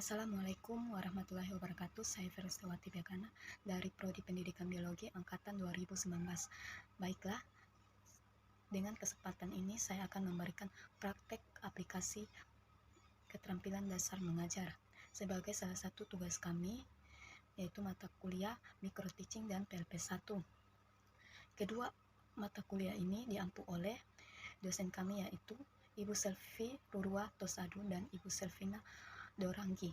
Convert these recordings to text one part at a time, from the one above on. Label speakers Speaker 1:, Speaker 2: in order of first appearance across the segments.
Speaker 1: Assalamualaikum warahmatullahi wabarakatuh. Saya Ferustiawati Bekana dari Prodi Pendidikan Biologi Angkatan 2019. Baiklah, dengan kesempatan ini saya akan memberikan praktek aplikasi keterampilan dasar mengajar sebagai salah satu tugas kami, yaitu mata kuliah Micro Teaching dan PLP 1. Kedua mata kuliah ini diampu oleh dosen kami, yaitu Ibu Selvi Rurua Tosadu dan Ibu Selvina Doranggi.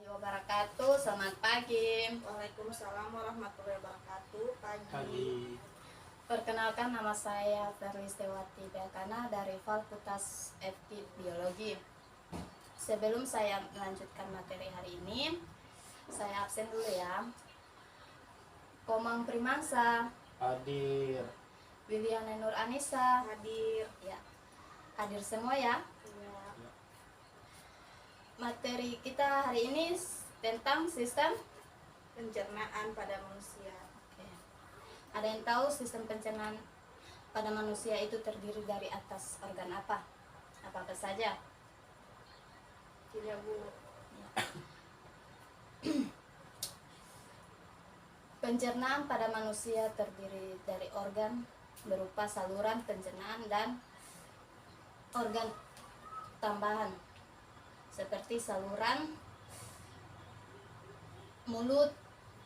Speaker 2: Wabarakatuh. Selamat pagi.
Speaker 3: Waalaikumsalam warahmatullahi wabarakatuh. Pagi.
Speaker 2: Perkenalkan, nama saya Ferustiawati Bekana dari Fakultas FK Biologi. Sebelum saya melanjutkan materi hari ini, saya absen dulu ya. Komang Primansa,
Speaker 4: hadir.
Speaker 2: Wiliana Nur Anissa,
Speaker 3: Hadir.
Speaker 2: ya, hadir semua ya.
Speaker 3: Ya.
Speaker 2: Materi kita hari ini tentang sistem.
Speaker 3: Pencernaan pada manusia.
Speaker 2: Oke. Ada yang tahu sistem pencernaan pada manusia itu terdiri dari atas organ apa? Apa saja?
Speaker 3: Tidak, Bu.
Speaker 2: Pencernaan pada manusia terdiri dari organ berupa saluran pencernaan dan organ tambahan seperti saluran mulut,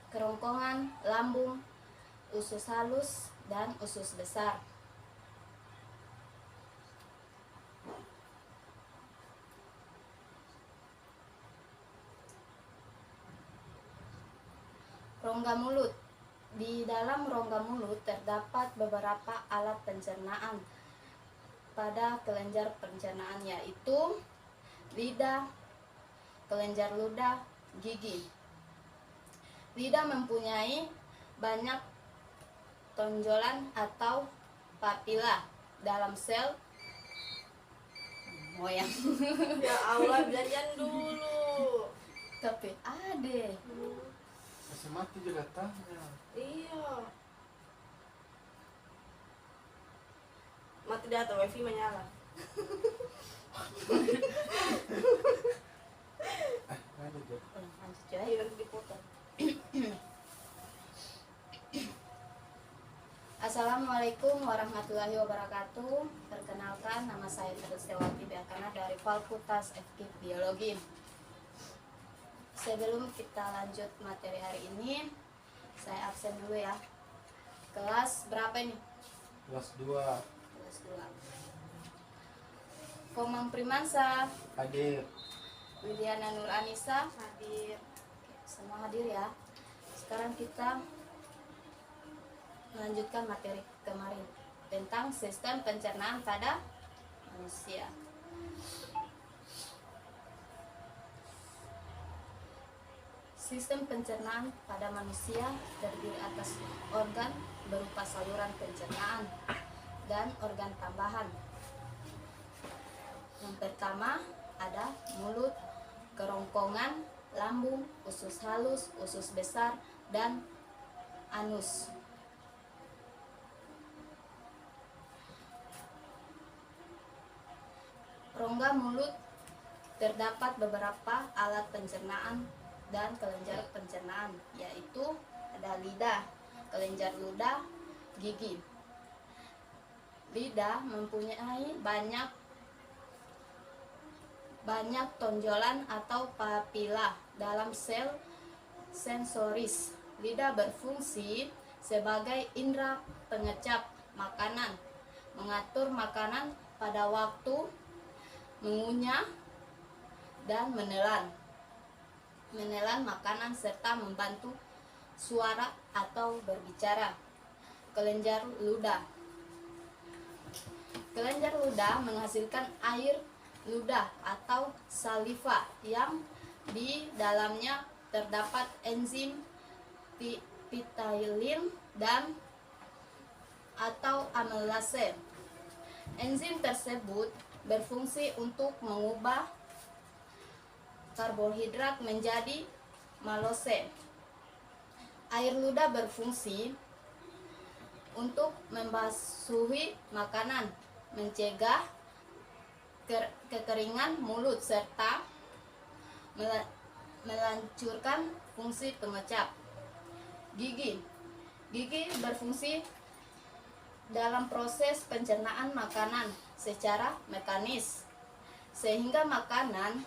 Speaker 2: kerongkongan, lambung, usus halus, dan usus besar. Rongga mulut. Di dalam rongga mulut terdapat beberapa alat pencernaan pada kelenjar pencernaan, yaitu lidah, kelenjar ludah, gigi. Lidah mempunyai banyak tonjolan atau papila dalam sel moyang.
Speaker 3: Ya Allah, belajar dulu.
Speaker 2: Tapi ada.
Speaker 4: Masih mati juga tanya.
Speaker 3: Iya. Mati data wifi menyala.
Speaker 4: Ada juga.
Speaker 2: Lanjut ya.
Speaker 3: Iya, nanti dipotong.
Speaker 2: Assalamualaikum warahmatullahi wabarakatuh. Perkenalkan, nama saya Ferustiawati Bekana dari Fakultas FK Biologi. Sebelum kita lanjut materi hari ini, saya absen dulu ya. Kelas berapa ini?
Speaker 4: Kelas 2.
Speaker 2: Kelas 2. Komang Primansa,
Speaker 4: Hadir.
Speaker 2: Wiliana Nur Anissa,
Speaker 3: Hadir.
Speaker 2: semua hadir ya. Sekarang kita melanjutkan materi kemarin tentang sistem pencernaan pada manusia. Sistem pencernaan pada manusia terdiri atas organ berupa saluran pencernaan dan organ tambahan. Yang pertama ada mulut, kerongkongan, lambung, usus halus, usus besar, dan anus. Rongga mulut terdapat beberapa alat pencernaan dan kelenjar pencernaan, yaitu ada lidah, kelenjar ludah, gigi. Lidah mempunyai banyak tonjolan atau papila dalam sel sensoris. Lidah berfungsi sebagai indera pengecap makanan, mengatur makanan pada waktu, mengunyah, dan menelan makanan serta membantu suara atau berbicara. Kelenjar ludah. Kelenjar ludah menghasilkan air ludah atau saliva yang di dalamnya terdapat enzim ptyalin dan atau amilase. Enzim tersebut berfungsi untuk mengubah karbohidrat menjadi malose. Air ludah berfungsi untuk membasuhi makanan, mencegah kekeringan mulut serta Melancarkan fungsi pengecap. Gigi berfungsi dalam proses pencernaan makanan secara mekanis, sehingga makanan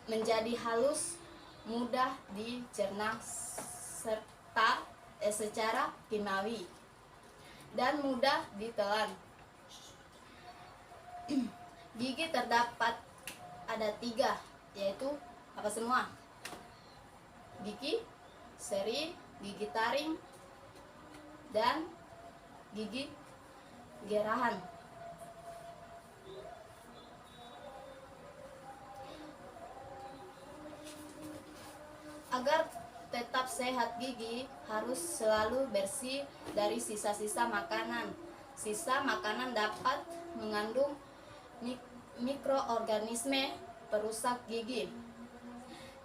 Speaker 2: menjadi halus, mudah dicerna serta secara kimiawi dan mudah ditelan. Gigi terdapat ada 3, yaitu apa semua? Gigi seri, gigi taring, dan gigi gerahan. Agar tetap sehat, gigi harus selalu bersih dari sisa-sisa makanan. Sisa makanan dapat mengandung mikroorganisme perusak gigi.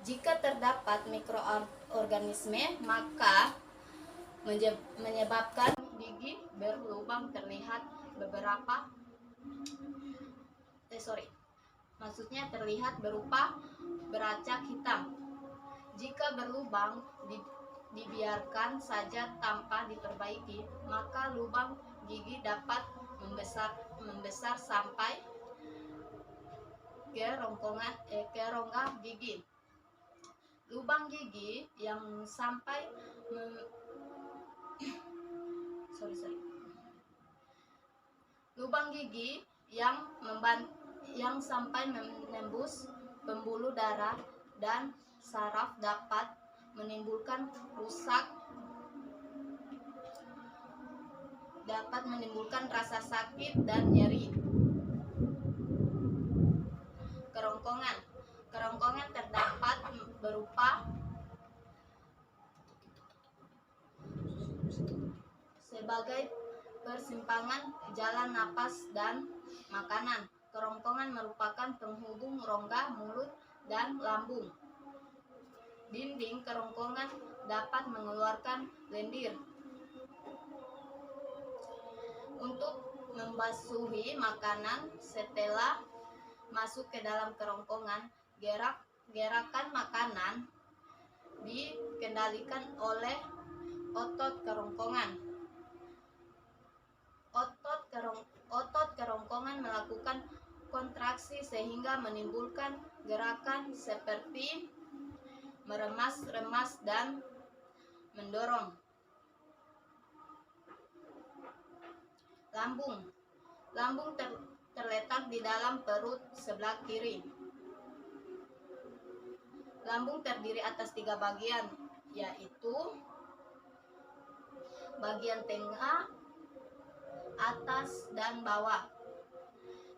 Speaker 2: Jika terdapat mikroorganisme, maka menyebabkan gigi berlubang terlihat terlihat berupa beracak hitam. Jika berlubang dibiarkan saja tanpa diperbaiki, maka lubang gigi dapat membesar sampai ke rongga gigi. Lubang gigi yang sampai lubang gigi yang sampai menembus pembuluh darah dan saraf dapat menimbulkan rasa sakit dan nyeri. Kerongkongan terdapat berupa sebagai persimpangan jalan napas dan makanan. Kerongkongan merupakan penghubung rongga mulut dan lambung. Dinding kerongkongan dapat mengeluarkan lendir. Untuk membasuhi makanan setelah masuk ke dalam kerongkongan, gerakan makanan dikendalikan oleh otot kerongkongan. Otot kerongkongan melakukan kontraksi sehingga menimbulkan gerakan seperti meremas-remas dan mendorong. Lambung terletak di dalam perut sebelah kiri. Lambung terdiri atas 3 bagian, yaitu bagian tengah, atas, dan bawah.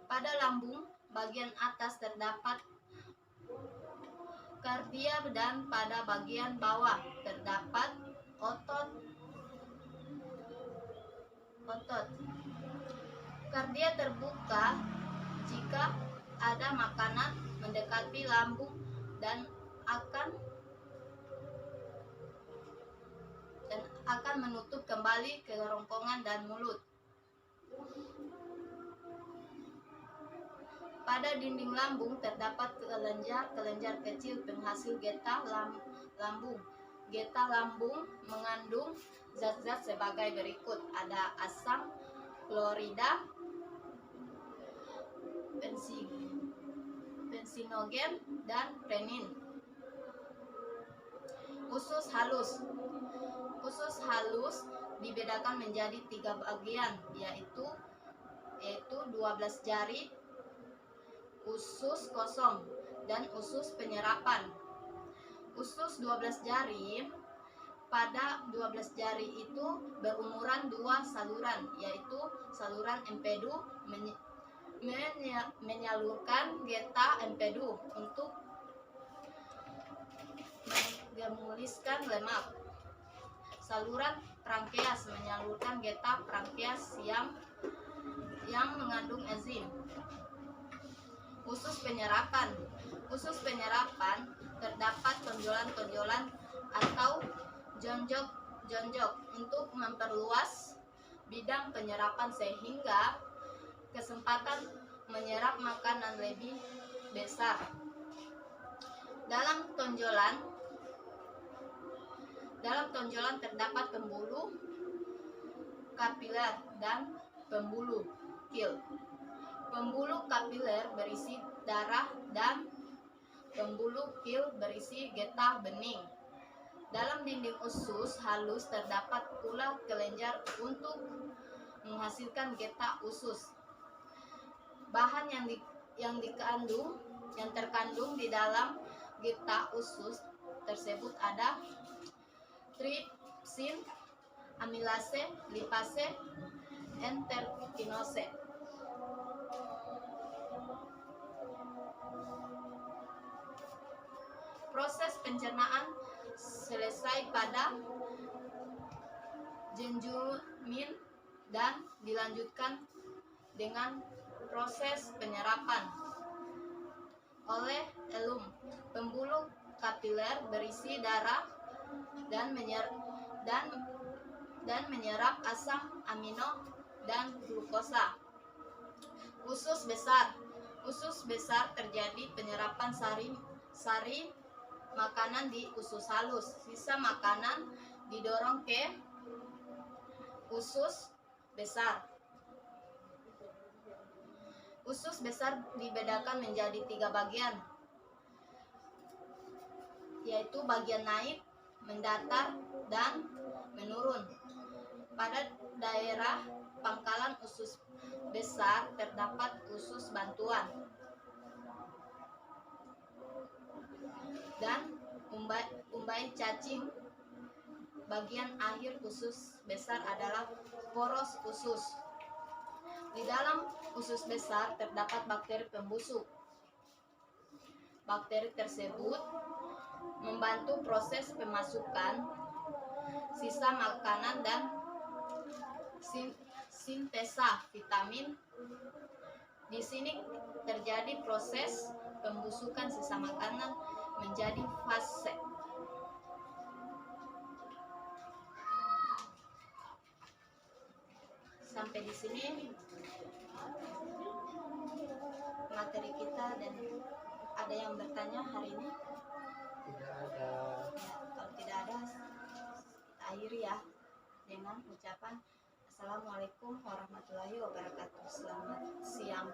Speaker 2: Pada lambung bagian atas terdapat kardia dan pada bagian bawah terdapat otot. Kardia terbuka jika ada makanan mendekati lambung dan akan menutup kembali ke kerongkongan dan mulut. Pada dinding lambung terdapat kelenjar kecil penghasil getah lambung. Getah lambung mengandung zat-zat sebagai berikut: ada asam klorida, bensinogen, dan renin. Usus halus dibedakan menjadi 3 bagian, yaitu 12 jari, usus kosong, dan usus penyerapan. Usus 12 jari, pada 12 jari itu berumuran 2 saluran, yaitu saluran empedu menyalurkan getah empedu untuk menggemuliskan lemak. Saluran pankreas menyalurkan getah pankreas yang mengandung enzim. Usus penyerapan terdapat tonjolan-tonjolan atau jonjok untuk memperluas bidang penyerapan sehingga kesempatan menyerap makanan lebih besar. Dalam tonjolan terdapat pembuluh kapiler dan pembuluh kil. Pembuluh kapiler berisi darah dan pembuluh kil berisi getah bening. Dalam dinding usus halus terdapat pula kelenjar untuk menghasilkan getah usus. Bahan yang terkandung di dalam getah usus tersebut ada tripsin, amilase, lipase, enterkinose. Proses pencernaan selesai pada jejunum dan dilanjutkan dengan proses penyerapan oleh elum. Pembuluh kapiler berisi darah dan menyerap asam amino dan glukosa. Usus besar terjadi penyerapan sari makanan di usus halus. Sisa makanan didorong ke usus besar. Usus besar dibedakan menjadi 3 bagian, yaitu bagian naik, mendatar, dan menurun. Pada daerah pangkalan usus besar terdapat usus bantuan dan umbai cacing. Bagian akhir usus besar adalah poros usus. Di dalam usus besar terdapat bakteri pembusuk. Bakteri tersebut membantu proses pemasukan sisa makanan dan sintesa vitamin. Di sini terjadi proses pembusukan sisa makanan menjadi fase. Sampai di sini materi kita, dan ada yang bertanya hari ini?
Speaker 4: Tidak ada.
Speaker 2: Ya, kalau tidak ada, kita akhiri ya dengan ucapan Assalamualaikum warahmatullahi wabarakatuh. Selamat siang.